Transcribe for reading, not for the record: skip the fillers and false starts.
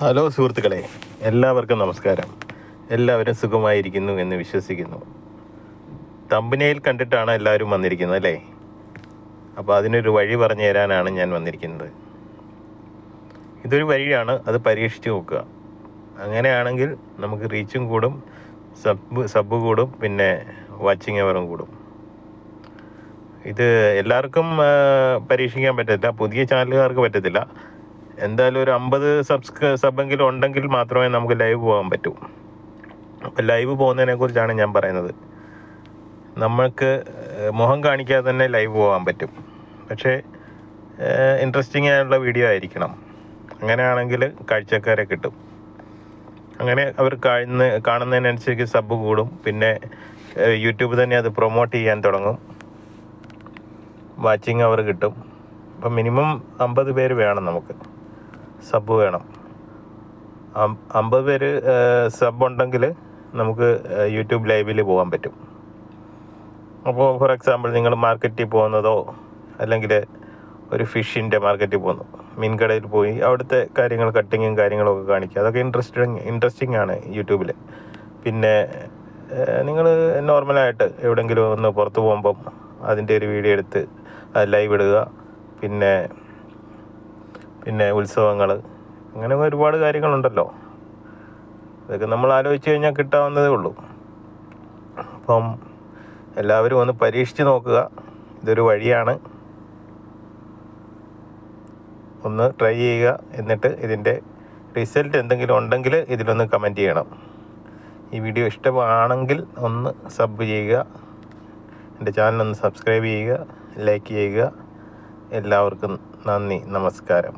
Hello സുഹൃത്തുക്കളെ, എല്ലാവർക്കും നമസ്കാരം. എല്ലാവരും സുഖമായിരിക്കുന്നു എന്ന് വിശ്വസിക്കുന്നു. തമ്പനയിൽ കണ്ടിട്ടാണ് എല്ലാവരും വന്നിരിക്കുന്നത് അല്ലേ? അപ്പോൾ അതിനൊരു വഴി പറഞ്ഞു തരാനാണ് ഞാൻ വന്നിരിക്കുന്നത്. ഇതൊരു വഴിയാണ്, അത് പരീക്ഷിച്ച് നോക്കുക. അങ്ങനെയാണെങ്കിൽ നമുക്ക് റീച്ചും കൂടും, സബ് കൂടും, പിന്നെ വാച്ചിങ് അവറും കൂടും. ഇത് എല്ലാവർക്കും പരീക്ഷിക്കാൻ പറ്റത്തില്ല, പുതിയ ചാനലുകാർക്ക് പറ്റത്തില്ല. എന്തായാലും ഒരു 50 സബെങ്കിലും ഉണ്ടെങ്കിൽ മാത്രമേ നമുക്ക് ലൈവ് പോകാൻ പറ്റൂ. അപ്പോൾ ലൈവ് പോകുന്നതിനെ കുറിച്ചാണ് ഞാൻ പറയുന്നത്. നമ്മൾക്ക് മുഖം കാണിക്കാതെ തന്നെ ലൈവ് പോകാൻ പറ്റും. പക്ഷേ ഇൻട്രസ്റ്റിംഗ് ആയിട്ടുള്ള വീഡിയോ ആയിരിക്കണം. അങ്ങനെയാണെങ്കിൽ കാഴ്ചക്കാരെ കിട്ടും. അങ്ങനെ അവർ കാണുന്നതിനനുസരിച്ച് സബ് കൂടും. പിന്നെ യൂട്യൂബ് തന്നെ അത് പ്രൊമോട്ട് ചെയ്യാൻ തുടങ്ങും. വാച്ചിങ് അവർ കിട്ടും. അപ്പം മിനിമം 50 പേര് വേണം, നമുക്ക് സബ് വേണം. 50 പേര് സബ് ഉണ്ടെങ്കിൽ നമുക്ക് യൂട്യൂബ് ലൈവിൽ പോകാൻ പറ്റും. അപ്പോൾ ഫോർ എക്സാമ്പിൾ നിങ്ങൾ മാർക്കറ്റിൽ പോകുന്നതോ അല്ലെങ്കിൽ ഒരു ഫിഷിൻ്റെ മാർക്കറ്റിൽ പോകുന്നു, മീൻകടയിൽ പോയി അവിടുത്തെ കാര്യങ്ങൾ, കട്ടിങ്ങും കാര്യങ്ങളൊക്കെ കാണിക്കുക. അതൊക്കെ ഇൻട്രസ്റ്റിംഗ് ആണ് യൂട്യൂബിൽ. പിന്നെ നിങ്ങൾ നോർമലായിട്ട് എവിടെയെങ്കിലും ഒന്ന് പുറത്ത് പോകുമ്പം അതിൻ്റെ ഒരു വീഡിയോ എടുത്ത് ലൈവ് ഇടുക. പിന്നെ ഉത്സവങ്ങൾ, അങ്ങനെ ഒരുപാട് കാര്യങ്ങളുണ്ടല്ലോ. ഇതൊക്കെ നമ്മൾ ആലോചിച്ച് കഴിഞ്ഞാൽ കിട്ടാവുന്നതേ ഉള്ളൂ. അപ്പം എല്ലാവരും ഒന്ന് പരീക്ഷിച്ച് നോക്കുക. ഇതൊരു വഴിയാണ്, ഒന്ന് ട്രൈ ചെയ്യുക. എന്നിട്ട് ഇതിൻ്റെ റിസൾട്ട് എന്തെങ്കിലും ഉണ്ടെങ്കിൽ ഇതിലൊന്ന് കമൻറ്റ് ചെയ്യണം. ഈ വീഡിയോ ഇഷ്ടമാണെങ്കിൽ ഒന്ന് സബ് ചെയ്യുക, എൻ്റെ ചാനലൊന്ന് സബ്സ്ക്രൈബ് ചെയ്യുക, ലൈക്ക് ചെയ്യുക. എല്ലാവർക്കും നന്ദി, നമസ്കാരം.